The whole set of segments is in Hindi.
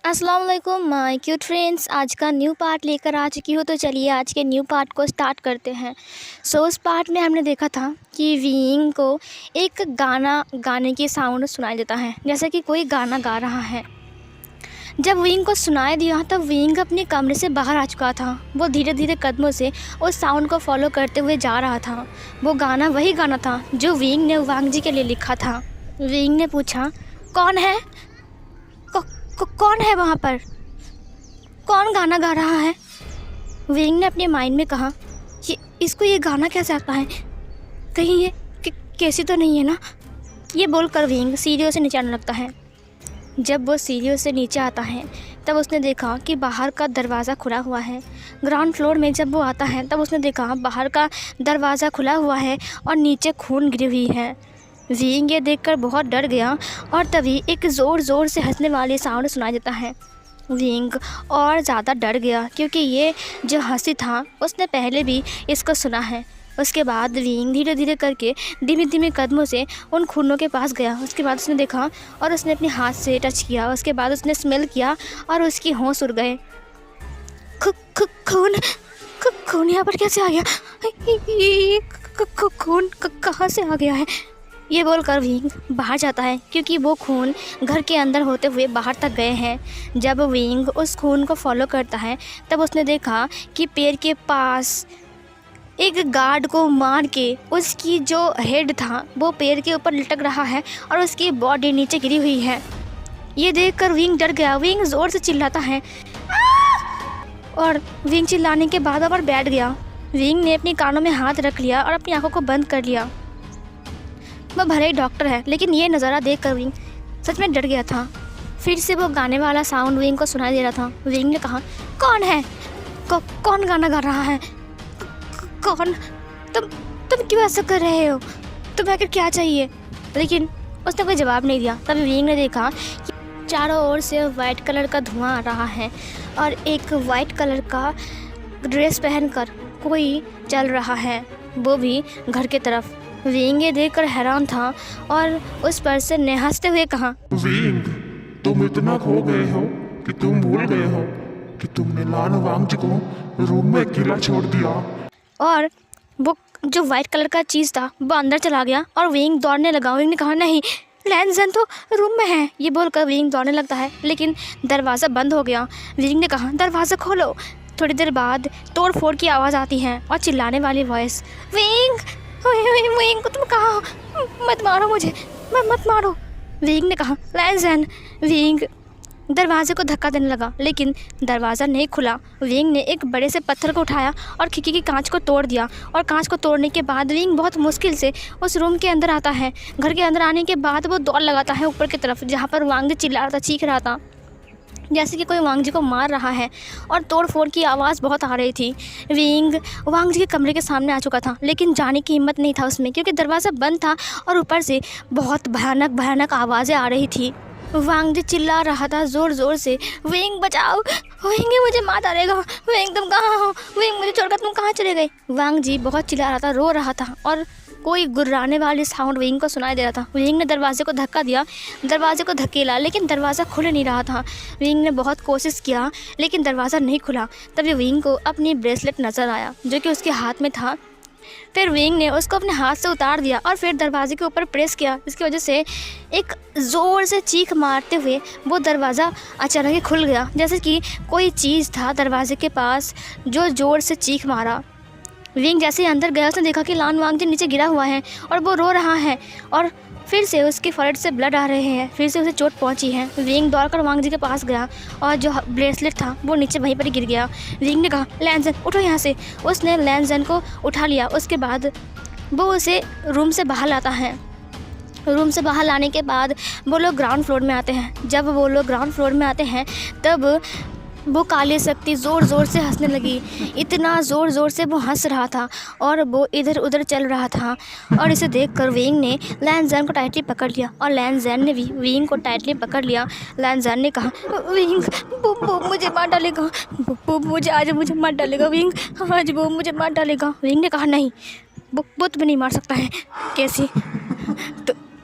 अस्सलाम वालेकुम माय क्यूट फ्रेंड्स। आज का न्यू पार्ट लेकर आ चुकी हूँ, तो चलिए आज के न्यू पार्ट को स्टार्ट करते हैं। उस पार्ट में हमने देखा था कि विंग को एक गाने की साउंड सुनाई देता है, जैसे कि कोई गाना गा रहा है। जब विंग को सुनाई दिया तब विंग अपने कमरे से बाहर आ चुका था। वो धीरे धीरे कदमों से उस साउंड को फॉलो करते हुए जा रहा था। वो गाना वही गाना था जो विंग ने वांग जी के लिए लिखा था। विंग ने पूछा, कौन है? कौन है वहाँ पर? कौन गाना गा रहा है? विंग ने अपने माइंड में कहा, इसको ये गाना कैसे आता है? कहीं ये कैसी तो नहीं है ना? ये बोलकर विंग सीढ़ियों से नीचे आने लगता है। जब वो सीढ़ियों से नीचे आता है तब उसने देखा कि बाहर का दरवाज़ा खुला हुआ है। ग्राउंड फ्लोर में जब वो आता है तब उसने देखा बाहर का दरवाज़ा खुला हुआ है और नीचे खून गिरी हुई है। विंग ये देखकर बहुत डर गया और तभी एक ज़ोर से हंसने वाली साउंड सुनाई देता है। विंग और ज़्यादा डर गया क्योंकि ये जो हंसी था उसने पहले भी इसको सुना है। उसके बाद विंग धीरे धीरे करके धीमे धीमे कदमों से उन खूनों के पास गया। उसके बाद उसने देखा और उसने अपने हाथ से टच किया। उसके बाद उसने स्मेल किया और उसकी होश उड़ गए। खून यहाँ पर कैसे आ गया? खून कहाँ से आ गया है? ये बोलकर विंग बाहर जाता है क्योंकि वो खून घर के अंदर होते हुए बाहर तक गए हैं। जब विंग उस खून को फॉलो करता है तब उसने देखा कि पेड़ के पास एक गार्ड को मार के उसकी जो हेड था वो पेड़ के ऊपर लटक रहा है और उसकी बॉडी नीचे गिरी हुई है। ये देखकर विंग डर गया। विंग ज़ोर से चिल्लाता है और विंग चिल्लाने के बाद और बैठ गया। विंग ने अपने कानों में हाथ रख लिया और अपनी आंखों को बंद कर लिया। वह भले ही डॉक्टर है लेकिन ये नज़ारा देखकर विंग सच में डर गया था। फिर से वो गाने वाला साउंड विंग को सुनाई दे रहा था। विंग ने कहा, कौन है? कौन गाना गा रहा है? कौन? तुम क्यों ऐसा कर रहे हो? तुम्हें आखिर क्या चाहिए? लेकिन उसने कोई जवाब नहीं दिया। तभी विंग ने देखा कि चारों ओर से वाइट कलर का धुआं आ रहा है और एक वाइट कलर का ड्रेस पहनकर कोई चल रहा है, वो भी घर की तरफ। विंग ये देखकर हैरान था और उस पर्सन ने हंसते हुए कहा, विंग, तुम इतना खो गए हो कि तुम भूल गए हो कि तुमने लान वांग जी को रूम में अकेला छोड़ दिया। और वो जो वाइट कलर का चीज़ था वो अंदर चला गया और विंग दौड़ने लगा। विंग ने कहा, नहीं, लैन ज़ेन तो रूम में है। ये बोलकर विंग दौड़ने लगता है लेकिन दरवाज़ा बंद हो गया। विंग ने कहा, दरवाज़ा खोलो। थोड़ी देर बाद तोड़ फोड़ की आवाज़ आती है और चिल्लाने वाली वॉइस, विंग विंग तुम कहाँ हो? मत मारो मुझे, मत मारो। विंग ने कहा, लैन ज़ेन। विंग दरवाजे को धक्का देने लगा लेकिन दरवाज़ा नहीं खुला। विंग ने एक बड़े से पत्थर को उठाया और खिड़की की कांच को तोड़ दिया और कांच को तोड़ने के बाद विंग बहुत मुश्किल से उस रूम के अंदर आता है। घर के अंदर आने के बाद वो दौड़ लगाता है ऊपर की तरफ जहाँ पर वांग जी चिल्ला रहा था, चीख रहा था जैसे कि कोई वांग जी को मार रहा है और तोड़ फोड़ की आवाज़ बहुत आ रही थी। विंग वांग जी के कमरे के सामने आ चुका था लेकिन जाने की हिम्मत नहीं था उसमें क्योंकि दरवाज़ा बंद था और ऊपर से बहुत भयानक आवाज़ें आ रही थी। वांग जी चिल्ला रहा था ज़ोर से, विंग बचाओ, विंग मुझे मार डालेगा, विंग तुम कहाँ हो? विंग मुझे छोड़कर तुम कहाँ चले गए? वांग जी बहुत चिल्ला रहा था, रो रहा था और कोई गुर्राने वाली साउंड विंग को सुनाई दे रहा था। विंग ने दरवाजे को धक्का दिया, दरवाजे को धकेला लेकिन दरवाज़ा खुल नहीं रहा था। विंग ने बहुत कोशिश किया लेकिन दरवाज़ा नहीं खुला। तभी विंग को अपनी ब्रेसलेट नज़र आया जो कि उसके हाथ में था। फिर विंग ने उसको अपने हाथ से उतार दिया और फिर दरवाजे के ऊपर प्रेस किया, जिसकी वजह से एक ज़ोर से चीख मारते हुए वो दरवाज़ा अचानक ही खुल गया, जैसे कि कोई चीज़ था दरवाजे के पास जो ज़ोर से चीख मारा। विंग जैसे ही अंदर गया उसने देखा कि लान वांग जी नीचे गिरा हुआ है और वो रो रहा है और फिर से उसके फरट से ब्लड आ रहे हैं, फिर से उसे चोट पहुंची है। विंग दौड़कर वांग जी के पास गया और जो ब्रेसलेट था वो नीचे वहीं पर ही गिर गया। विंग ने कहा, लैन ज़ेन उठो यहाँ से। उसने लैन ज़ेन को उठा लिया। उसके बाद वो उसे रूम से बाहर लाता है। रूम से बाहर लाने के बाद वो लोग ग्राउंड फ्लोर में आते हैं। जब वो लोग ग्राउंड फ्लोर में आते हैं तब वो काली शक्ति ज़ोर से हंसने लगी। इतना ज़ोर से वो हंस रहा था और वो इधर उधर चल रहा था और इसे देखकर विंग ने लैन ज़ेन को टाइटली पकड़ लिया और लैन ज़ेन ने भी विंग को टाइटली पकड़ लिया। लैन ज़ेन ने कहा, विंग वो मुझे मार डालेगा, वो मुझे मार डालेगा, विंग आज वो मुझे मार डालेगा। विंग ने कहा, नहीं, वो तुम्हें नहीं मार सकता है। कैसे?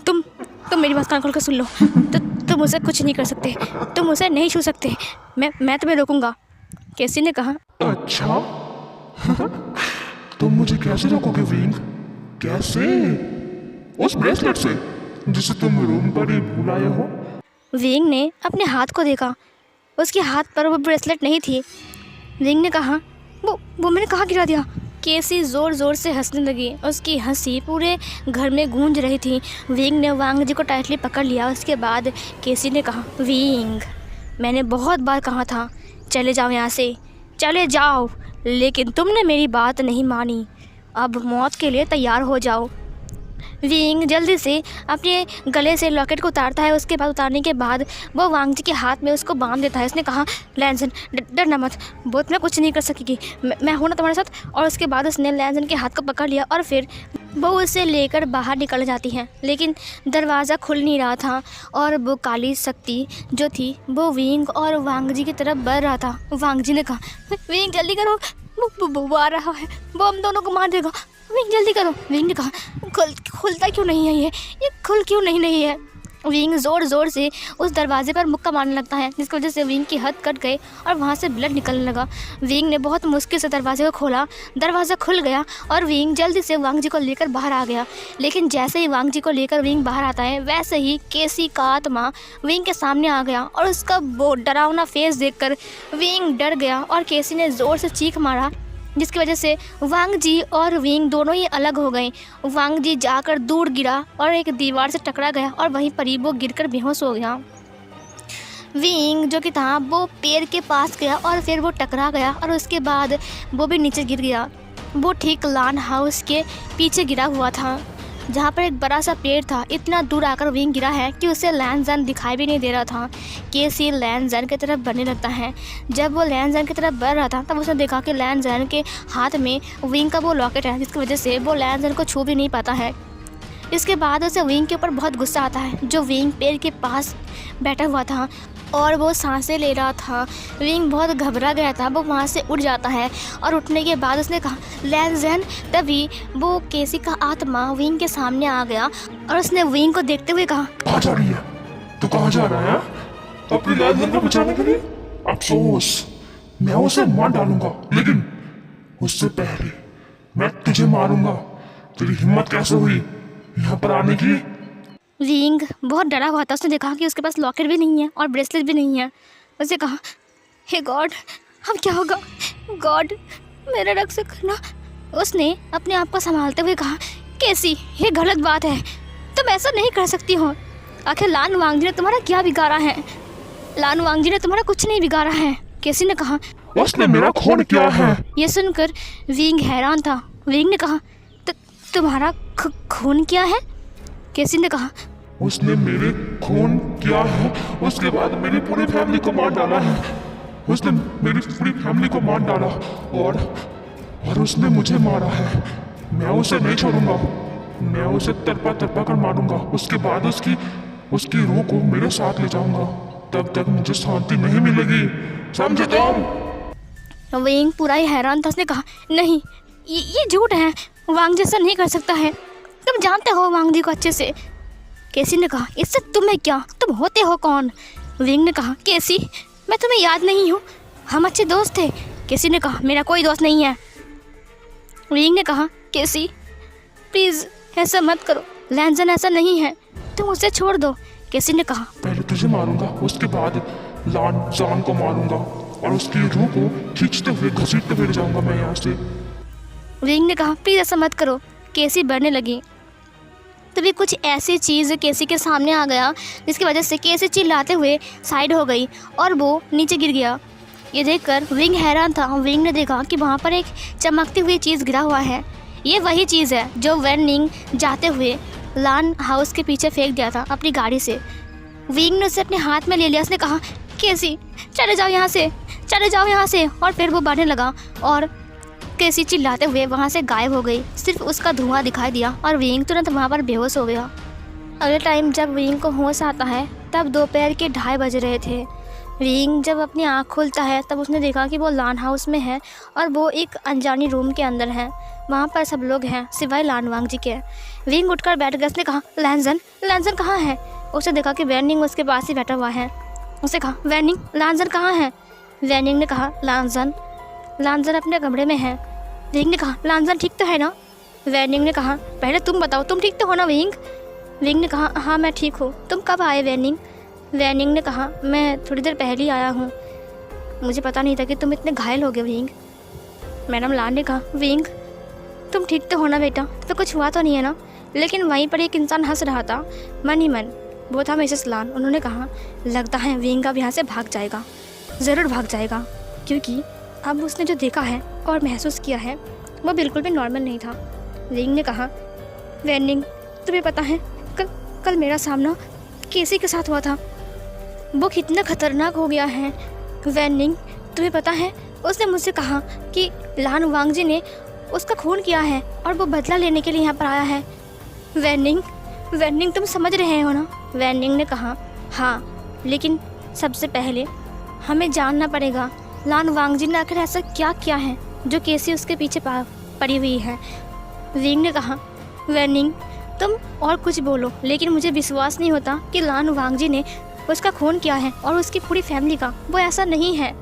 तुम मेरी बात कान खोल कर सुन लो। तो तुम उसे कुछ नहीं कर सकते, तुम उसे नहीं छू सकते, मैं तुम्हें रोकूंगा। केसी ने कहा, अच्छा तुम मुझे कैसे रोकोगे विंग? कैसे? उस ब्रेसलेट से जिसे तुम रूम पर ही भूल आए हो? विंग ने अपने हाथ को देखा, उसके हाथ पर वो ब्रेसलेट नहीं थी। विंग ने कहा, वो मैंने कहाँ गिरा दिया। केसी ज़ोर ज़ोर से हंसने लगी, उसकी हंसी पूरे घर में गूंज रही थी। विंग ने वांग जी को टाइटली पकड़ लिया। उसके बाद केसी ने कहा, विंग मैंने बहुत बार कहा था चले जाओ यहाँ से, चले जाओ, लेकिन तुमने मेरी बात नहीं मानी। अब मौत के लिए तैयार हो जाओ। विंग जल्दी से अपने गले से लॉकेट को उतारता है। उसके बाद उतारने के बाद वो वांग जी के हाथ में उसको बांध देता है। उसने कहा, लैंसन डरना मत, वो तुम्हें कुछ नहीं कर सकेगी, मैं हूं ना तुम्हारे साथ। और उसके बाद उसने लैंसन के हाथ को पकड़ लिया और फिर वो उसे लेकर बाहर निकल जाती है। लेकिन दरवाज़ा खुल नहीं रहा था और वो काली शक्ति जो थी वो विंग और वांग जी की तरफ बढ़ रहा था। वांग जी ने कहा, विंग जल्दी करो, वो आ रहा है, वो हम दोनों को मार देगा, विंग जल्दी करो। विंग ने कहा, खुलता क्यों नहीं है, ये खुल क्यों नहीं है। विंग ज़ोर ज़ोर से उस दरवाजे पर मुक्का मारने लगता है, जिसकी वजह से विंग की हद कट गई और वहाँ से ब्लड निकलने लगा। विंग ने बहुत मुश्किल से दरवाजे को खोला, दरवाज़ा खुल गया और विंग जल्दी से वांग जी को लेकर बाहर आ गया। लेकिन जैसे ही वांग जी को लेकर विंग बाहर आता है, वैसे ही केसी का आत्मा विंग के सामने आ गया और उसका वो डरावना फेस देखकर विंग डर गया और केसी ने ज़ोर से चीख मारा, जिसकी वजह से वांग जी और विंग दोनों ही अलग हो गए। वांग जी जाकर दूर गिरा और एक दीवार से टकरा गया और वहीं पर ही वो गिरकर बेहोश हो गया। विंग जो कि था वो पेड़ के पास गया और फिर वो टकरा गया और उसके बाद वो भी नीचे गिर गया। वो ठीक लान हाउस के पीछे गिरा हुआ था, जहाँ पर एक बड़ा सा पेड़ था। इतना दूर आकर विंग गिरा है कि उसे लैंसन दिखाई भी नहीं दे रहा था। केसी लैंसन की तरफ बढ़ने लगता है। जब वो लैंसन की तरफ बढ़ रहा था तब उसने देखा कि लैंसन के हाथ में विंग का वो लॉकेट है, जिसकी वजह से वो लैंसन को छू भी नहीं पाता है। इसके बाद उसे विंग के ऊपर बहुत गुस्सा आता है, जो विंग पेड़ के पास बैठा हुआ था और वो सांसें ले रहा था। विंग बहुत घबरा गया था। वो वहाँ से उठ जाता है और उठने के बाद उसने कहा, लैंसन। तभी वो केसी का आत्मा विंग के सामने आ गया और उसने विंग को देखते हुए कहा, कहाँ जा रही है? तू कहाँ जा रहा है? अपनी लैंसन को बचाने के लिए? अफसोस, मैं उसे मार डालूंगा, लेकिन उससे पहले मैं तुझे मारूंगा। तेरी हिम्मत कैसे हुई यहाँ पर आने की? विंग बहुत डरा हुआ था। उसने देखा कि उसके पास लॉकेट भी नहीं है और ब्रेसलेट भी नहीं है। उसने कहा, हे गॉड, अब क्या होगा? गॉड मेरा रक्षा करना। उसने अपने आप को संभालते हुए कहा, कैसी ये गलत बात है, तुम ऐसा नहीं कर सकती हो। आखिर लान वांग जी ने तुम्हारा क्या बिगाड़ा है? लान वांग जी ने तुम्हारा कुछ नहीं बिगाड़ा है। केसी ने कहा, उसने मेरा खून किया है। यह सुनकर विंग हैरान था। विंग ने कहा, तुम्हारा खून क्या है? केसी ने कहा, उसने मेरे खून किया है, उसके बाद मेरी पूरी फैमिली को मार डाला है। उसने मेरी पूरी फैमिली को मार डाला और उसने मुझे मारा है। मैं उसे नहीं छोड़ूंगा, मैं उसे तरपा कर मारूंगा। उसके बाद उसकी रूह को मेरे साथ ले जाऊंगा। तब तक मुझे शांति नहीं मिलेगी, समझे तुम? विंग पूरा ही हैरान था। उसने कहा, नहीं, ये झूठ है, वांग जैसा नहीं कर सकता है, तुम जानते हो वांग जी को अच्छे से। केसी ने कहा, इससे तुम्हें क्या, तुम होते हो कौन? विंग ने कहा, केसी मैं तुम्हें याद नहीं हूँ, हम अच्छे दोस्त थे। केसी ने कहा, मेरा कोई दोस्त नहीं है। विंग ने कहा, केसी प्लीज़ ऐसा मत करो, लैंसन ऐसा नहीं है, तुम उसे छोड़ दो। केसी ने कहा, पहले तुझे मारूंगा, उसके बाद लान जान को मारूंगा और उसकी रूह को खींचते हुए घसीटते हुए ले जाऊंगा मैं यहाँ से। विंग ने कहा, प्लीज़ ऐसा मत करो। केसी बढ़ने लगी। तभी कुछ ऐसी चीज़ केसी के सामने आ गया, जिसकी वजह से केसी चिल्लाते हुए साइड हो गई और वो नीचे गिर गया। ये देखकर विंग हैरान था। विंग ने देखा कि वहाँ पर एक चमकती हुई चीज़ गिरा हुआ है। ये वही चीज़ है जो वेनिंग जाते हुए लान हाउस के पीछे फेंक दिया था अपनी गाड़ी से। विंग ने उसे अपने हाथ में ले लिया। उसने कहा, केसी चले जाओ यहाँ से, चले जाओ यहाँ से। और फिर वो बढ़ने लगा और केसी चिल्लाते हुए वहाँ से गायब हो गई। सिर्फ उसका धुआं दिखाई दिया और विंग तुरंत वहाँ पर बेहोश हो गया। अगले टाइम जब विंग को होश आता है तब दोपहर के 2:30 बज रहे थे। विंग जब अपनी आँख खोलता है तब उसने देखा कि वो लान हाउस में है और वो एक अनजानी रूम के अंदर है। वहाँ पर सब लोग हैं सिवाय लान वांग जी के। विंग उठकर बैठ गया। उसने कहा, लैंसन कहाँ है? उसे देखा कि वैनिंग उसके पास ही बैठा हुआ है। उसे कहा, वैनिंग, लांजन कहाँ है? वैनिंग ने कहा, लांजन अपने कमरे में है। विंग ने कहा, लांजन ठीक तो है ना? वैनिंग ने कहा, पहले तुम बताओ, तुम ठीक तो हो ना विंग? विंग ने कहा, हाँ मैं ठीक हूँ। तुम कब आए वैनिंग? वैनिंग ने कहा, मैं थोड़ी देर पहले ही आया हूँ। मुझे पता नहीं था कि तुम इतने घायल हो गए विंग। मैडम लान ने कहा, विंग तुम ठीक तो हो ना बेटा? तो कुछ हुआ तो नहीं है ना? लेकिन वहीं पर एक इंसान हंस रहा था मन ही मन। वो था मिसेस लान। उन्होंने कहा, लगता है विंग अब यहाँ से भाग जाएगा, ज़रूर भाग जाएगा, क्योंकि अब उसने जो देखा है और महसूस किया है वो बिल्कुल भी नॉर्मल नहीं था। विंग ने कहा, वैनिंग तुम्हें पता है कल मेरा सामना केसी के साथ हुआ था, वो कितना खतरनाक हो गया है। वैनिंग तुम्हें पता है उसने मुझसे कहा कि लान वांगजी ने उसका खून किया है और वो बदला लेने के लिए यहाँ पर आया है। वैनिंग तुम समझ रहे हो ना? वैनिंग ने कहा, हाँ, लेकिन सबसे पहले हमें जानना पड़ेगा लान वांगजी ने आखिर ऐसा क्या किया है जो केसी उसके पीछे पड़ी हुई है। विंग ने कहा, वैनिंग तुम और कुछ बोलो, लेकिन मुझे विश्वास नहीं होता कि लान वांगजी ने उसका खून किया है और उसकी पूरी फैमिली का। वो ऐसा नहीं है।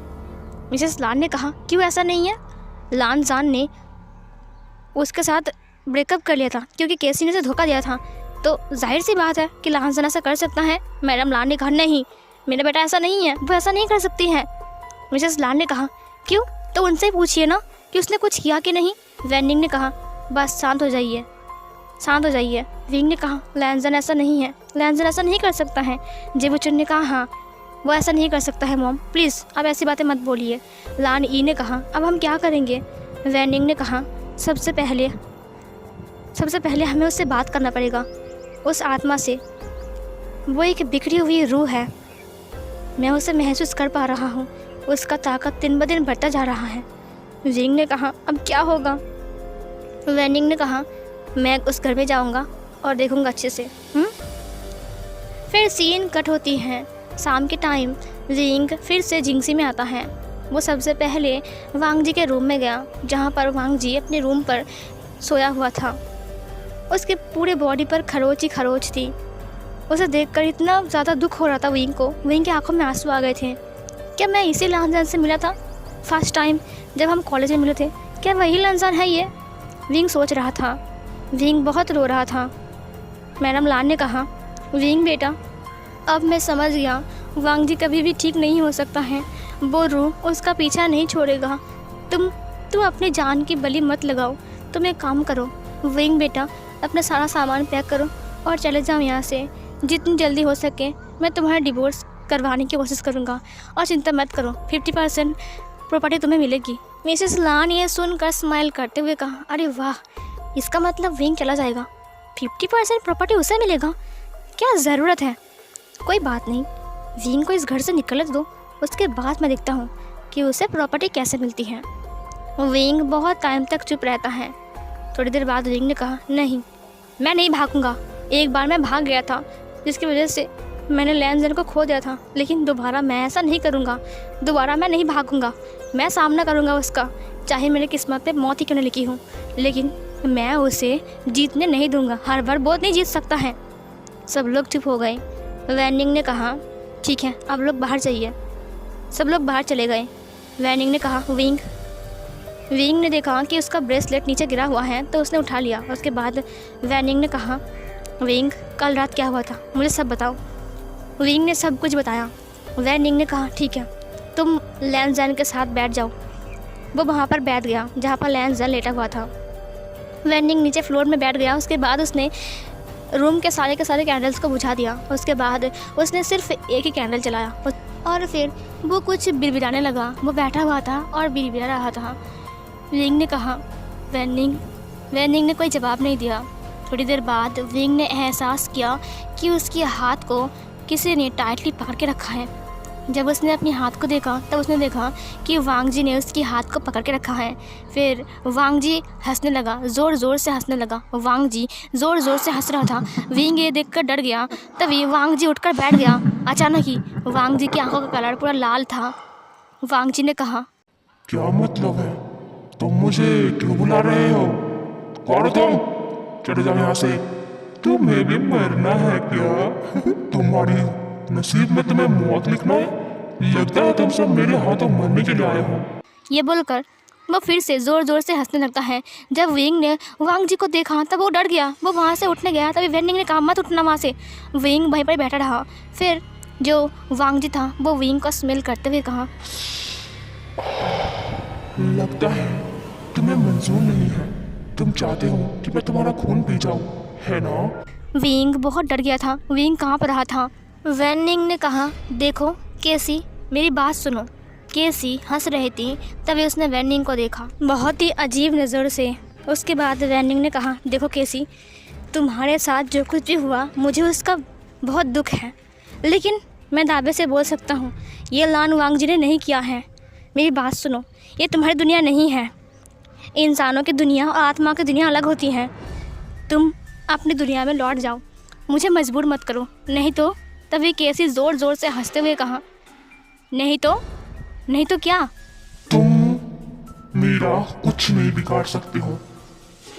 मिसेस लान ने कहा, क्यों ऐसा नहीं है? लान जान ने उसके साथ ब्रेकअप कर लिया था क्योंकि केसी ने उसे धोखा दिया था, तो जाहिर सी बात है कि लान जान ऐसा कर सकता है। मैडम लान ने कहा, नहीं मेरा बेटा ऐसा नहीं है, वो ऐसा नहीं कर सकती है। मिसेस लान ने कहा, क्यों? तो उनसे ही पूछिए ना कि उसने कुछ किया कि नहीं। वैनिंग ने कहा, बस शांत हो जाइए। विंग ने कहा, लैंजन ऐसा नहीं है, लैंजन ऐसा नहीं कर सकता है। जेबुचुन ने कहा, हाँ वो ऐसा नहीं कर सकता है मॉम, प्लीज़ अब ऐसी बातें मत बोलिए। लान ई ने कहा, अब हम क्या करेंगे? वैनिंग ने कहा, सबसे पहले हमें उससे बात करना पड़ेगा, उस आत्मा से। वो एक बिखरी हुई रूह है, मैं उसे महसूस कर पा रहा हूँ, उसका ताकत दिन ब दिन बढ़ता जा रहा है। विंग ने कहा, अब क्या होगा? वैनिंग ने कहा, मैं उस घर में जाऊँगा और देखूँगा अच्छे से। फिर सीन कट होती है। शाम के टाइम विंग फिर से जिंगसी में आता है। वो सबसे पहले वांगजी के रूम में गया, जहाँ पर वांगजी अपने रूम पर सोया हुआ था। उसके पूरे बॉडी पर खरोच ही खरोच थी। उसे देखकर इतना ज़्यादा दुख हो रहा था विंग को। विंग की आंखों में आंसू आ गए थे। क्या मैं इसी लांजन से मिला था फर्स्ट टाइम जब हम कॉलेज में मिले थे? क्या वही लांजन है ये? विंग सोच रहा था। विंग बहुत रो रहा था। मैडम लान ने कहा, विंग बेटा अब मैं समझ गया, वांगजी कभी भी ठीक नहीं हो सकता है। वो रूह उसका पीछा नहीं छोड़ेगा। तुम अपनी जान की बलि मत लगाओ। तुम एक काम करो विंग बेटा, अपना सारा सामान पैक करो और चले जाओ यहाँ से। जितनी जल्दी हो सके मैं तुम्हारा डिवोर्स करवाने की कोशिश करूँगा और चिंता मत करो, 50% प्रॉपर्टी तुम्हें मिलेगी। मिसेस लान ये सुनकर स्माइल करते हुए कहा, अरे वाह, इसका मतलब विंग चला जाएगा, 50% प्रॉपर्टी उसे मिलेगा? क्या ज़रूरत है? कोई बात नहीं, विंग को इस घर से निकलने दो, उसके बाद मैं देखता हूँ कि उसे प्रॉपर्टी कैसे मिलती है। विंग बहुत टाइम तक चुप रहता है। थोड़ी देर बाद विंग ने कहा, नहीं मैं नहीं भागूंगा। एक बार मैं भाग गया था जिसकी वजह से मैंने लैंजन को खो दिया था, लेकिन दोबारा मैं ऐसा नहीं करूँगा। दोबारा मैं नहीं भागूंगा, मैं सामना करूँगा उसका, चाहे मेरी किस्मत में मौत ही क्यों न लिखी हो, लेकिन मैं उसे जीतने नहीं दूंगा। हर बार बहुत नहीं जीत सकता है। सब लोग चुप हो गए। वैनिंग ने कहा, ठीक है अब लोग बाहर जाइए। सब लोग बाहर चले गए। वैनिंग ने कहा, विंग ने देखा कि उसका ब्रेसलेट नीचे गिरा हुआ है तो उसने उठा लिया। उसके बाद वैनिंग ने कहा, विंग कल रात क्या हुआ था मुझे सब बताओ। विंग ने सब कुछ बताया। वैनिंग ने कहा, ठीक है तुम लैंजन के साथ बैठ जाओ। वो वहाँ पर बैठ गया जहाँ पर लैंजन लेटा हुआ था। वैनिंग नीचे फ्लोर में बैठ गया। उसके बाद उसने रूम के सारे कैंडल्स को बुझा दिया। उसके बाद उसने सिर्फ एक ही कैंडल जलाया और फिर वो कुछ बिड़बिड़ाने लगा। वो बैठा हुआ था और बिड़बिड़ा रहा था। विंग ने कहा, वैनिंग ने कोई जवाब नहीं दिया। थोड़ी देर बाद विंग ने एहसास किया कि उसके हाथ को किसी ने टाइटली पकड़ के रखा है। जब उसने अपने हाथ को देखा तब उसने देखा कि वांगजी ने उसके हाथ को पकड़ के रखा है। फिर वांगजी हंसने लगा, ज़ोर ज़ोर से हंसने लगा। वांगजी ज़ोर ज़ोर से हंस रहा था। विंग ये देखकर डर गया। तभी वांगजी उठकर बैठ गया। अचानक ही वांगजी की आंखों का कलर पूरा लाल था। वांगजी ने कहा, क्या मतलब है? तुम मुझे क्यों बुला रहे हो? कौन हो तुम? चले जाओ यहाँ से। तुम्हें भी मरना है क्या? तुम्हारी नसीब में तुम्हें मौत लिखना है। लगता है तुम सब मेरे हाथों मरने के लिए आए हो। ये बोलकर वो फिर से ज़ोर ज़ोर से हंसने लगता है। जब विंग ने वांग जी को देखा तब वो डर गया। वो वहाँ से उठने गया तभी वेनिंग ने कहा मत उठना वहाँ से। विंग वहीं पर बैठा रहा। फिर जो वांग जी था वो विंग को स्मेल करते हुए कहा, लगता है तुम्हें मंजूर नहीं है। तुम चाहते हो कि मैं तुम्हारा खून पी जाऊं, है ना? विंग बहुत डर गया था। विंग काँप रहा था। वेनिंग ने कहा, देखो केसी, मेरी बात सुनो। केसी हंस रही थी तभी उसने वेनिंग को देखा बहुत ही अजीब नज़र से। उसके बाद वेनिंग ने कहा, देखो केसी, तुम्हारे साथ जो कुछ भी हुआ मुझे उसका बहुत दुख है, लेकिन मैं दावे से बोल सकता हूँ ये लान वांग जी ने नहीं किया है। मेरी बात सुनो, ये तुम्हारी दुनिया नहीं है। इंसानों की दुनिया और आत्मा की दुनिया अलग होती हैं। तुम अपनी दुनिया में लौट जाओ, मुझे मजबूर मत करो, नहीं तो। तभी केसी ज़ोर ज़ोर से हंसते हुए कहा, नहीं तो क्या? तुम मेरा कुछ नहीं बिगाड़ सकते हो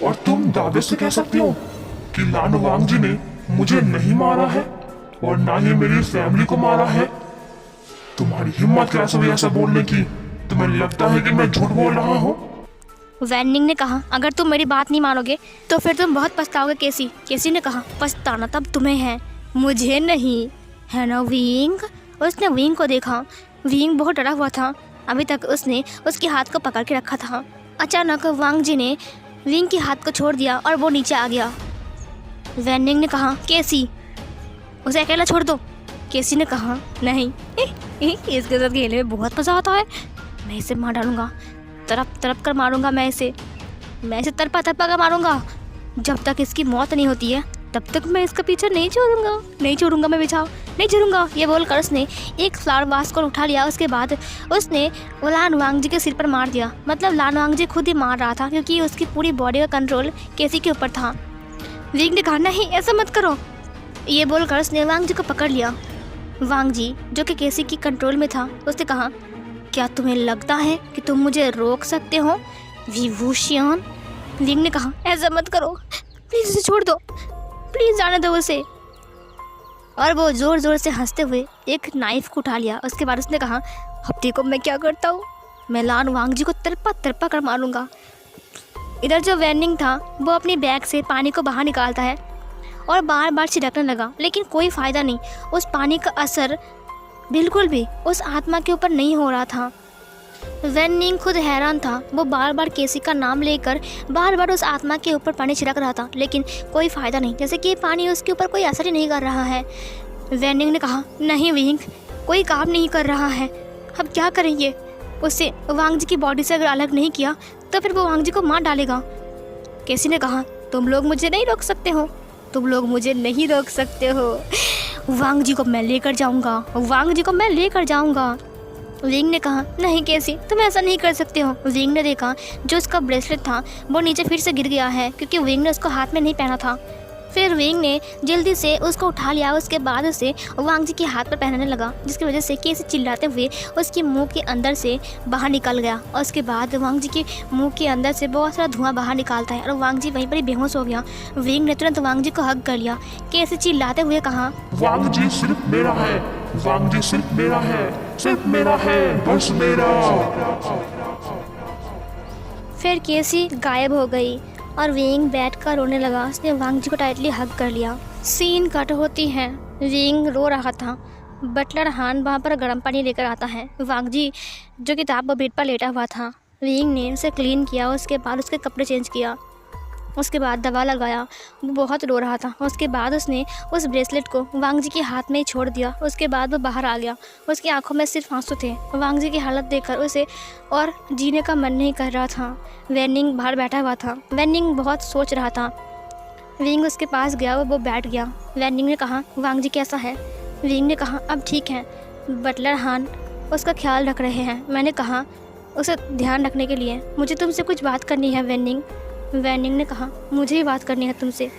और तुम दावे से कह सकते हो कि लान वांग जी ने मुझे नहीं मारा है और ना ही मेरी फैमिली को मारा है। तुम्हारी हिम्मत कैसे हुई ऐसा बोलने की? तुम्हें लगता है कि मैं झूठ बोल रहा हूँ? वेनिंग ने कहा, अगर तुम मेरी बात नहीं मानोगे तो फिर तुम बहुत पछताओगे केसी। केसी ने कहा, पछताना तब तुम्हें है, मुझे नहीं, है ना विंग? उसने विंग को देखा। विंग बहुत डरा हुआ था। अभी तक उसने उसके हाथ को पकड़ के रखा था। अचानक वांग जी ने विंग के हाथ को छोड़ दिया और वो नीचे आ गया। वेनिंग ने कहा, केसी, उसे अकेला छोड़ दो। केसी ने कहा, नहीं, इसके साथ खेलने में बहुत मज़ा आता है। मैं इसे मार डालूंगा, तरफ तरफ कर मारूंगा। मैं इसे तरपा कर मारूंगा। जब तक इसकी मौत नहीं होती है तब तक मैं इसका पीछा नहीं छोड़ूंगा मैं पीछा नहीं छोड़ूंगा। ये बोलकर उसने एक फ्लावर वास को उठा लिया। उसके बाद उसने लान वांग जी के सिर पर मार दिया। मतलब लान वांग जी खुद ही मार रहा था क्योंकि उसकी पूरी बॉडी का कंट्रोल केसी के ऊपर था। विंग ने कहा, नहीं ऐसा मत करो। ये बोलकर उसने वांग जी को पकड़ लिया। वांग जी जो कि केसी की कंट्रोल में था, उसने कहा, क्या तुम्हें लगता है कि तुम मुझे रोक सकते हो विभूषण? विंग ने कहा, ऐसा मत करो, प्लीज़ उसे छोड़ दो, प्लीज़ जाने दो उसे। और वो ज़ोर ज़ोर से हंसते हुए एक नाइफ को उठा लिया। उसके बाद उसने कहा, अब देखो मैं क्या करता हूँ, मैं लान वांग जी को तरपा कर मारूंगा। इधर जो वेनिंग था वो अपनी बैग से पानी को बाहर निकालता है और बार बार छिड़कने लगा, लेकिन कोई फ़ायदा नहीं। उस पानी का असर बिल्कुल भी उस आत्मा के ऊपर नहीं हो रहा था। वेनिंग खुद हैरान था। वो बार बार केसी का नाम लेकर बार बार उस आत्मा के ऊपर पानी छिड़क रहा था, लेकिन कोई फ़ायदा नहीं, जैसे कि पानी उसके ऊपर कोई असर ही नहीं कर रहा है। वेनिंग ने कहा, नहीं विंग, कोई काम नहीं कर रहा है, अब क्या करेंगे? उससे वांग जी की बॉडी से अगर अलग नहीं किया तो फिर वो वांग जी को मार डालेगा। केसी ने कहा, तुम लोग मुझे नहीं रोक सकते हो, तुम लोग मुझे नहीं रोक सकते हो। वांग जी को मैं लेकर जाऊंगा। विंग ने कहा, नहीं केसी, तुम ऐसा नहीं कर सकते हो। विंग ने देखा जो उसका ब्रेसलेट था वो नीचे फिर से गिर गया है क्योंकि विंग ने उसको हाथ में नहीं पहना था। फिर विंग ने जल्दी से उसको उठा लिया। उसके बाद उसे वांग जी के हाथ पर पहनाने लगा, जिसकी वजह से केसी चिल्लाते हुए उसके मुंह के अंदर से बाहर निकल गया। और उसके बाद वांग जी के मुंह के अंदर से बहुत सारा धुआं बाहर निकालता है और वांग जी वहीं पर ही बेहोश हो गया। विंग ने तुरंत वांग जी को हग कर लिया। केसी चिल्लाते हुए कहा, वांग जी सिर्फ मेरा है, वांग जी सिर्फ मेरा है, सिर्फ मेरा है, बस मेरा। फिर केसी गायब हो गई और विंग बैठ कर रोने लगा। उसने वांग जी को टाइटली हग कर लिया। सीन कट होती है। विंग रो रहा था। बटलर हान वहाँ पर गर्म पानी लेकर आता है। वांग जी जो किताब पर बेड पर लेटा हुआ था, विंग ने उसे क्लीन किया। उसके बाद उसके कपड़े चेंज किया, उसके बाद दवा लगाया। वो बहुत रो रहा था। उसके बाद उसने उस ब्रेसलेट को वांग जी के हाथ में ही छोड़ दिया। उसके बाद वो बाहर आ गया। उसकी आंखों में सिर्फ आंसू थे। वांग जी की हालत देखकर उसे और जीने का मन नहीं कर रहा था। वेनिंग बाहर बैठा हुआ था। वेनिंग बहुत सोच रहा था। विंग उसके पास गया, वो बैठ गया। वेनिंग ने कहा, वांग जी कैसा है? विंग ने कहा, अब ठीक है, बटलर हान उसका ख्याल रख रहे हैं। मैंने कहा उसे ध्यान रखने के लिए। मुझे तुमसे कुछ बात करनी है वेनिंग। वेनिंग ने कहा, मुझे ही बात करनी है तुमसे।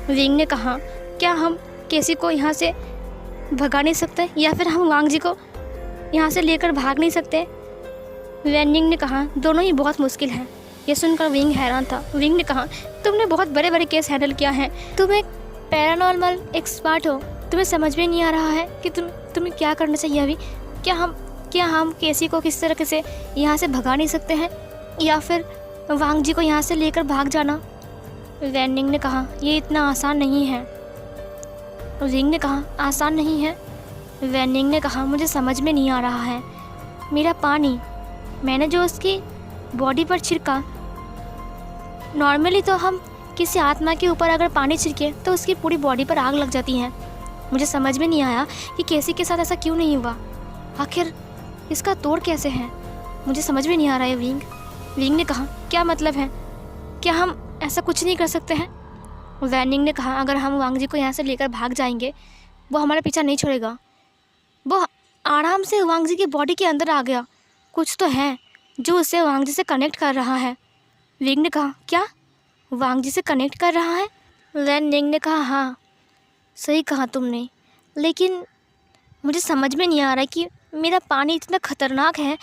विंग ने कहा, क्या हम केसी को यहाँ से भगा नहीं सकते या फिर हम वांग जी को यहाँ से लेकर भाग नहीं सकते? वेनिंग ने कहा, दोनों ही बहुत मुश्किल है। ये सुनकर विंग हैरान था। विंग ने कहा, तुमने बहुत बड़े बड़े केस हैंडल किया है, तुम्हें पैरानॉर्मल एक्सपर्ट हो, तुम्हें समझ में नहीं आ रहा है कि तुम्हें क्या करना चाहिए अभी। क्या हम केसी को किस तरह से यहाँ से भगा नहीं सकते हैं, या फिर वांग जी को यहाँ से लेकर भाग जाना? वैन निंग ने कहा, ये इतना आसान नहीं है। विंग ने कहा, आसान नहीं है? वैन निंग ने कहा, मुझे समझ में नहीं आ रहा है। मेरा पानी मैंने जो उसकी बॉडी पर छिड़का, नॉर्मली तो हम किसी आत्मा के ऊपर अगर पानी छिड़के तो उसकी पूरी बॉडी पर आग लग जाती है। मुझे समझ में नहीं आया कि केसी के साथ ऐसा क्यों नहीं हुआ। आखिर इसका तोड़ कैसे है, मुझे समझ में नहीं आ रहा है विंग। विंग ने कहा, क्या मतलब है? क्या हम ऐसा कुछ नहीं कर सकते हैं? वैन निंग ने कहा, अगर हम वांग जी को यहाँ से लेकर भाग जाएंगे, वो हमारा पीछा नहीं छोड़ेगा। वो आराम से वांग जी की बॉडी के अंदर आ गया। कुछ तो है जो उसे वांग जी से कनेक्ट कर रहा है। विंग ने कहा, क्या वांग जी से कनेक्ट कर रहा है? वैन निंग ने कहा, हाँ सही कहा तुमने, लेकिन मुझे समझ में नहीं आ रहा कि मेरा पानी इतना ख़तरनाक है,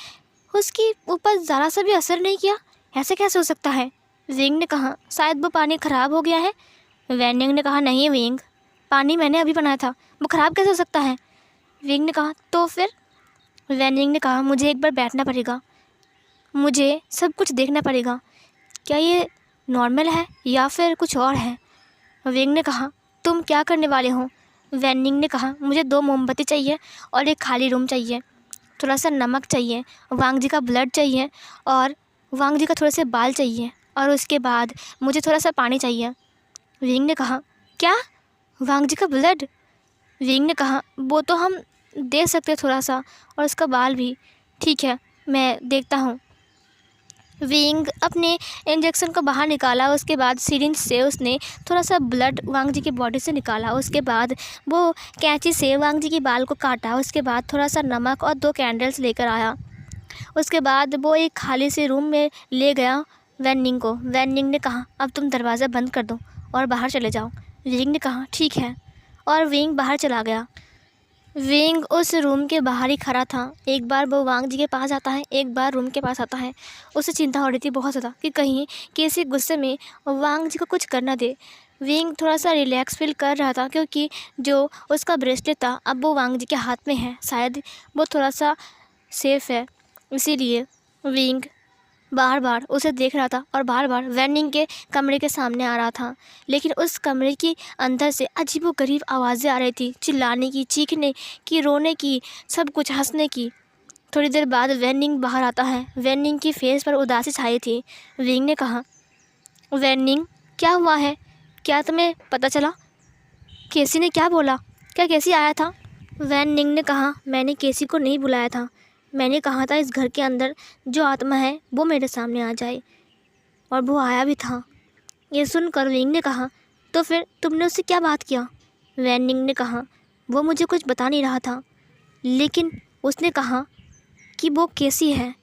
उसके ऊपर ज़रा सा भी असर नहीं किया। ऐसे कैसे हो सकता है? विंग ने कहा, शायद वो पानी ख़राब हो गया है। वैन निंग ने कहा, नहीं विंग, पानी मैंने अभी बनाया था, वो ख़राब कैसे हो सकता है? विंग ने कहा, तो फिर? वैन निंग ने कहा, मुझे एक बार बैठना पड़ेगा, मुझे सब कुछ देखना पड़ेगा, क्या ये नॉर्मल है या फिर कुछ और है। विंग ने कहा, तुम क्या करने वाले हो? वैन निंग ने कहा, मुझे 2 मोमबत्ती चाहिए और एक खाली रूम चाहिए, थोड़ा सा नमक चाहिए, वांग जी का ब्लड चाहिए और वांग जी का थोड़े से बाल चाहिए, और उसके बाद मुझे थोड़ा सा पानी चाहिए। विंग ने कहा, क्या वांग जी का ब्लड? विंग ने कहा, वो तो हम दे सकते थोड़ा सा, और उसका बाल भी। ठीक है, मैं देखता हूँ। विंग अपने इंजेक्शन को बाहर निकाला, उसके बाद सिरिंज से उसने थोड़ा सा ब्लड वांग जी की बॉडी से निकाला। उसके बाद वो कैंची से वांग जी की बाल को काटा। उसके बाद थोड़ा सा नमक और 2 कैंडल्स लेकर आया। उसके बाद वो एक खाली से रूम में ले गया वैन निंग को। वैन निंग ने कहा, अब तुम दरवाज़ा बंद कर दो और बाहर चले जाओ। विंग ने कहा, ठीक है, और विंग बाहर चला गया। विंग उस रूम के बाहर ही खड़ा था। एक बार वो वांग जी के पास आता है, एक बार रूम के पास आता है। उसे चिंता हो रही थी बहुत ज़्यादा कि कहीं किसी गुस्से में वांग जी को कुछ कर ना दे। विंग थोड़ा सा रिलैक्स फील कर रहा था क्योंकि जो उसका ब्रेसलेट था अब वो वांग जी के हाथ में है, शायद वो थोड़ा सा सेफ़ है। इसीलिए विंग बार बार उसे देख रहा था और बार बार वैन निंग के कमरे के सामने आ रहा था। लेकिन उस कमरे की अंदर से अजीबोगरीब आवाज़ें आ रही थी, चिल्लाने की, चीखने की, रोने की, सब कुछ हंसने की। थोड़ी देर बाद वैन निंग बाहर आता है। वैन निंग की फेस पर उदासी छाई थी। विंग ने कहा, वैन निंग, क्या हुआ है? क्या तुम्हें पता चला? केसी ने क्या बोला? क्या केसी आया था? वैन निंग ने कहा, मैंने केसी को नहीं बुलाया था, मैंने कहा था इस घर के अंदर जो आत्मा है वो मेरे सामने आ जाए, और वो आया भी था। ये सुनकर विंग ने कहा, तो फिर तुमने उससे क्या बात किया? वैन निंग ने कहा, वो मुझे कुछ बता नहीं रहा था, लेकिन उसने कहा कि वो केसी है,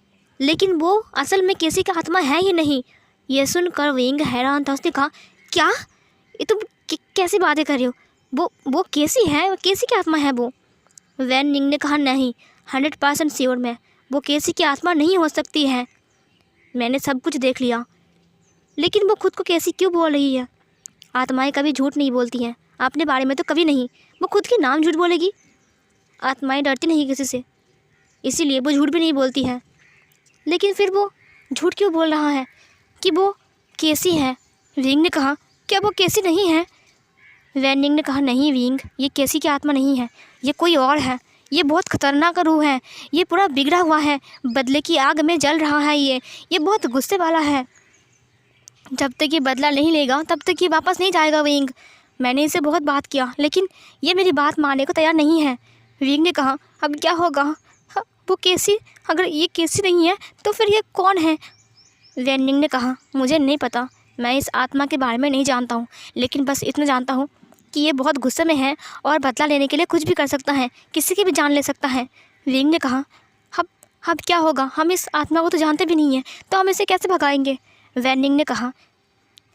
लेकिन वो असल में केसी का आत्मा है ही नहीं। यह सुनकर विंग हैरान था। उसने कहा, क्या? ये तुम कैसी बातें कर रही हो? वो केसी है, केसी की आत्मा है वो? वैन निंग ने कहा, नहीं, 100% श्योर मैं, वो केसी की आत्मा नहीं हो सकती है। मैंने सब कुछ देख लिया। लेकिन वो खुद को केसी क्यों बोल रही है? आत्माएं कभी झूठ नहीं बोलती हैं, अपने बारे में तो कभी नहीं। वो खुद के नाम झूठ बोलेगी? आत्माएं डरती नहीं किसी से, इसीलिए वो झूठ भी नहीं बोलती है। लेकिन फिर वो झूठ क्यों बोल रहा है कि वो केसी है? विंग ने कहा, क्या वो केसी नहीं है? वैन निंग ने कहा, नहीं विंग, ये केसी की आत्मा नहीं है, ये कोई और है। ये बहुत खतरनाक रूह है, ये पूरा बिगड़ा हुआ है, बदले की आग में जल रहा है। ये बहुत गुस्से वाला है। जब तक ये बदला नहीं लेगा तब तक ये वापस नहीं जाएगा विंग। मैंने इसे बहुत बात किया, लेकिन ये मेरी बात मानने को तैयार नहीं है। विंग ने कहा, अब क्या होगा? वो केसी, अगर ये केसी नहीं है तो फिर ये कौन है? वैन निंग ने कहा, मुझे नहीं पता, मैं इस आत्मा के बारे में नहीं जानता हूँ, लेकिन बस इतना जानता हूँ कि ये बहुत गुस्से में है और बदला लेने के लिए कुछ भी कर सकता है, किसी की भी जान ले सकता है। विंग ने कहा, अब क्या होगा? हम इस आत्मा को तो जानते भी नहीं हैं, तो हम इसे कैसे भगाएंगे? वैन निंग ने कहा,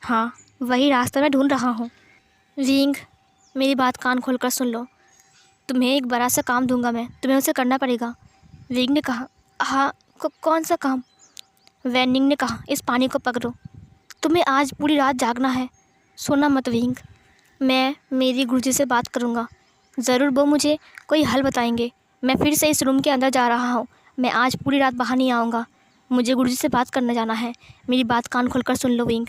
हाँ, वही रास्ता मैं ढूंढ रहा हूँ। विंग, मेरी बात कान खोल कर सुन लो, तुम्हें एक बड़ा सा काम दूंगा मैं, तुम्हें उसे करना पड़ेगा। विंग ने कहा, हाँ, कौन सा काम? वैन निंग ने कहा, इस पानी को पकड़ो, तुम्हें आज पूरी रात जागना है, सोना मत विंग। मैं मेरी गुरुजी से बात करूँगा, ज़रूर वो मुझे कोई हल बताएंगे। मैं फिर से इस रूम के अंदर जा रहा हूँ। मैं आज पूरी रात बाहर नहीं आऊँगा। मुझे गुरुजी से बात करने जाना है। मेरी बात कान खोलकर सुन लो विंग।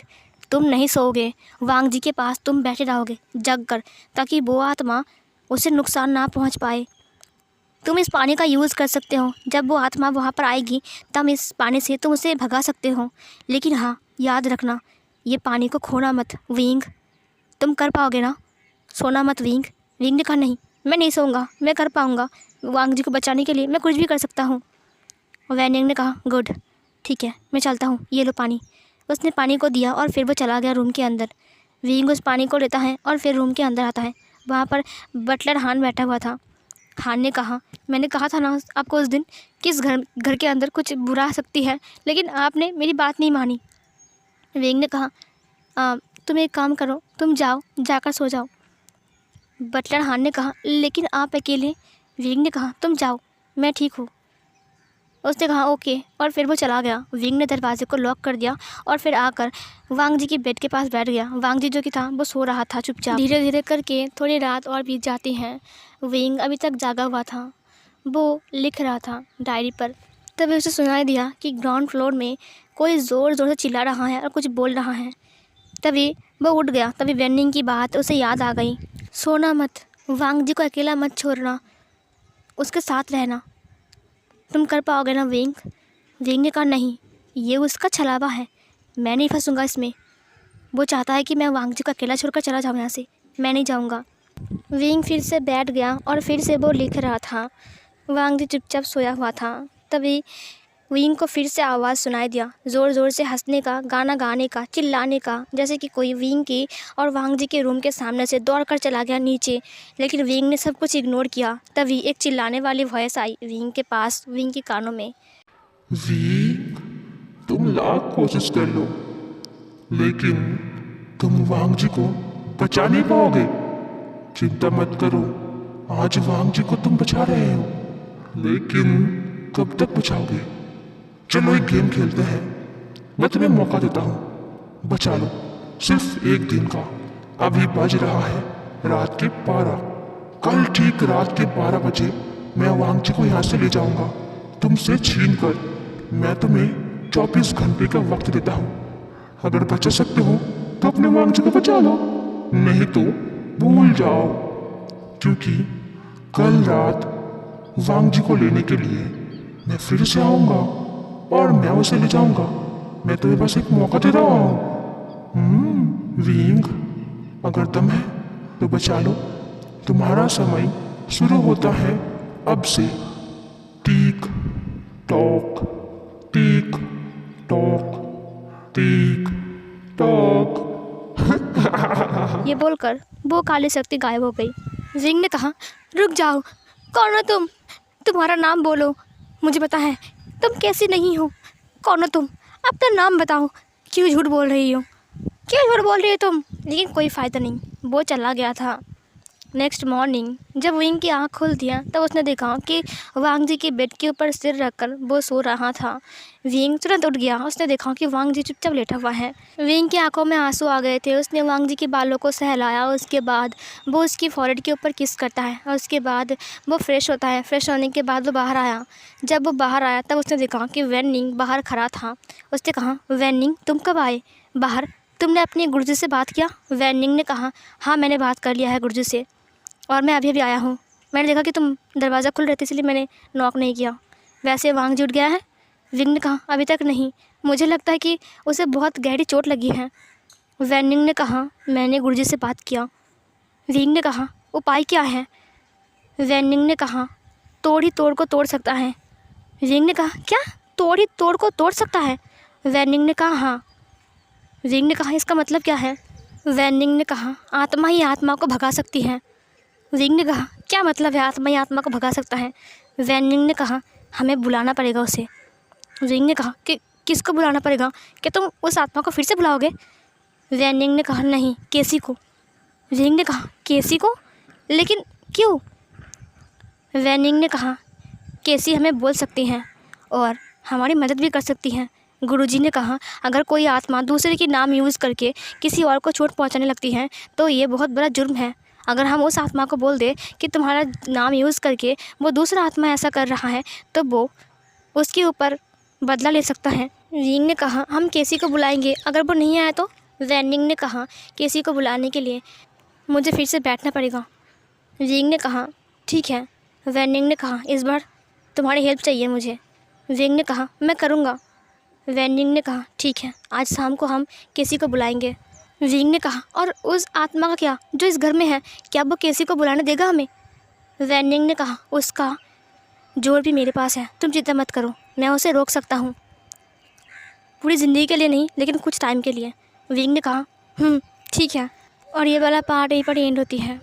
तुम नहीं सोओगे, वांग जी के पास तुम बैठे रहोगे जग कर, ताकि वो आत्मा उसे नुकसान ना पहुँच पाए। तुम इस पानी का यूज़ कर सकते हो। जब वो आत्मा वहाँ पर आएगी तब इस पानी से तुम उसे भगा सकते हो। लेकिन हाँ, याद रखना, ये पानी को खोना मत विंग। तुम कर पाओगे ना? सोना मत विंग। विंग ने कहा नहीं, मैं नहीं सोऊंगा, मैं कर पाऊँगा। वांग जी को बचाने के लिए मैं कुछ भी कर सकता हूँ। वैनिंग ने कहा गुड, ठीक है, मैं चलता हूँ, ये लो पानी। उसने पानी को दिया और फिर वो चला गया रूम के अंदर। विंग उस पानी को लेता है और फिर रूम के अंदर आता है। वहाँ पर बटलर हान बैठा हुआ था। हान ने कहा, मैंने कहा था ना आपको उस दिन कि इस घर के अंदर कुछ बुरा आ सकती है, लेकिन आपने मेरी बात नहीं मानी। विंग ने कहा तुम एक काम करो, तुम जाओ, जाकर सो जाओ। बटलर हान ने कहा लेकिन आप अकेले। विंग ने कहा तुम जाओ, मैं ठीक हूँ। उसने कहा ओके, और फिर वो चला गया। विंग ने दरवाजे को लॉक कर दिया और फिर आकर वांग जी के बेड के पास बैठ गया। वांग जी जो कि था वो सो रहा था चुपचाप। धीरे धीरे करके थोड़ी रात और बीत जाती है। विंग अभी तक जागा हुआ था। वो लिख रहा था डायरी पर। तभी उसे सुनाई दिया कि ग्राउंड फ्लोर में कोई ज़ोर ज़ोर से चिल्ला रहा है और कुछ बोल रहा है। तभी वो उठ गया। तभी वेनिंग की बात उसे याद आ गई। सोना मत, वांग जी को अकेला मत छोड़ना, उसके साथ रहना। तुम कर पाओगे ना विंग? विंग ने कहा नहीं, ये उसका छलावा है, मैं नहीं फंसूंगा इसमें। वो चाहता है कि मैं वांग जी को अकेला छोड़कर चला जाऊँ यहाँ से, मैं नहीं जाऊँगा। विंग फिर से बैठ गया और फिर से वो लिख रहा था। वांग जी चुपचाप सोया हुआ था। तभी विंग को फिर से आवाज़ सुनाई दिया, ज़ोर ज़ोर से हंसने का, गाना गाने का, चिल्लाने का, जैसे कि कोई विंग की और वांग जी के रूम के सामने से दौड़कर चला गया नीचे। लेकिन विंग ने सब कुछ इग्नोर किया। तभी एक चिल्लाने वाली वॉइस आई विंग के पास, विंग के कानों में। विंग, तुम लाख कोशिश कर लो, लेकिन तुम वांग जी को बचा नहीं पाओगे। चिंता मत करो, आज वांग जी को तुम बचा रहे हो, लेकिन कब तक बचाओगे? चलो एक गेम खेलते हैं, मैं तुम्हें मौका देता हूँ, बचा लो, सिर्फ एक दिन का। अभी बज रहा है रात के 12। कल ठीक रात के 12 बजे मैं वांग जी को यहाँ से ले जाऊँगा, तुमसे छीन कर। मैं तुम्हें 24 घंटे का वक्त देता हूँ। अगर बचा सकते हो तो अपने वांग जी को बचा लो, नहीं तो भूल जाओ, क्योंकि कल रात वांग जी को लेने के लिए मैं फिर से आऊँगा और मैं उसे ले जाऊँगा। मैं तुम्हें बस एक मौका दे रहा हूँ। विंग, अगर दम है तो बचा लो। तुम्हारा समय शुरू होता है अब से। Tick tock, tick tock, tick tock. ये बोलकर वो काली शक्ति गायब हो गई। विंग ने कहा रुक जाओ, कौन हो तुम? तुम्हारा नाम बोलो, मुझे पता है तुम कैसी नहीं हो। कौन हो तुम? अपना नाम बताओ। क्यों झूठ बोल रही हो? क्यों झूठ बोल रही हो तुम? लेकिन कोई फ़ायदा नहीं, वो चला गया था। नेक्स्ट मॉर्निंग जब विंग की आँख खुल दिया तब उसने देखा कि वांग जी के बेड के ऊपर सिर रखकर वो सो रहा था। विंग तुरंत उठ गया। उसने देखा कि वांग जी चुपचाप लेटा हुआ है। विंग की आंखों में आंसू आ गए थे। उसने वांग जी के बालों को सहलाया। उसके बाद वो उसकी फॉरहेड के ऊपर किस करता है और उसके बाद वो फ्रेश होता है। फ्रेश होने के बाद वो बाहर आया। जब वो बाहर आया तब उसने देखा कि वेनिंग बाहर खड़ा था। उसने कहा वेनिंग तुम कब आए बाहर? तुमने अपने गुरुजी से बात किया? वेनिंग ने कहा हाँ, मैंने बात कर लिया है गुरुजी से और मैं अभी अभी आया हूँ। मैंने देखा कि तुम दरवाज़ा खुल रहे थे इसलिए मैंने नॉक नहीं किया। वैसे वांग जी उठ गया है? विंग ने कहा अभी तक नहीं, मुझे लगता है कि उसे बहुत गहरी चोट लगी है। वेनिंग ने कहा मैंने गुरुजी से बात किया। विंग ने कहा उपाय क्या है? वेनिंग ने कहा तोड़ ही तोड़ को तोड़ सकता है। विंग ने कहा क्या? तोड़ ही तोड़ को तोड़ सकता है? वेनिंग ने कहा हाँ। विंग ने कहा इसका मतलब क्या है? वेनिंग ने कहा आत्मा ही आत्मा को भगा सकती है। विंग ने कहा क्या मतलब है आत्मा ही आत्मा को भगा सकता है? वेनिंग ने कहा हमें बुलाना पड़ेगा उसे। विंग ने कहा कि किसको बुलाना पड़ेगा? क्या तुम उस आत्मा को फिर से बुलाओगे? वेनिंग ने कहा नहीं, केसी को। विंग ने कहा केसी को? लेकिन क्यों? वेनिंग ने कहा केसी हमें बोल सकती हैं और हमारी मदद भी कर सकती हैं। गुरुजी ने कहा, अगर कोई आत्मा दूसरे के नाम यूज़ करके किसी और को चोट पहुंचाने लगती है तो ये बहुत बड़ा जुर्म है। अगर हम उस आत्मा को बोल दें कि तुम्हारा नाम यूज़ करके वो दूसरा आत्मा ऐसा कर रहा है तो वो उसके ऊपर बदला ले सकता है। विंग ने कहा, हम केसी को बुलाएंगे, अगर वो नहीं आया तो? वैनिंग ने कहा, केसी को बुलाने के लिए मुझे फिर से बैठना पड़ेगा। विंग ने कहा, ठीक है। वैनिंग ने कहा, इस बार तुम्हारी हेल्प चाहिए मुझे। विंग ने कहा, मैं करूँगा। वैनिंग ने कहा, ठीक है, आज शाम को हम केसी को बुलाएंगे। विंग ने कहा, और उस आत्मा का क्या जो इस घर में है, क्या वो केसी को बुलाने देगा हमें? वैनिंग ने कहा, उसका जोर भी मेरे पास है, तुम चिंता मत करो, मैं उसे रोक सकता हूँ। पूरी ज़िंदगी के लिए नहीं, लेकिन कुछ टाइम के लिए। विंग ने कहा, ठीक है। और ये वाला पार्ट यहीं पर एंड होती है।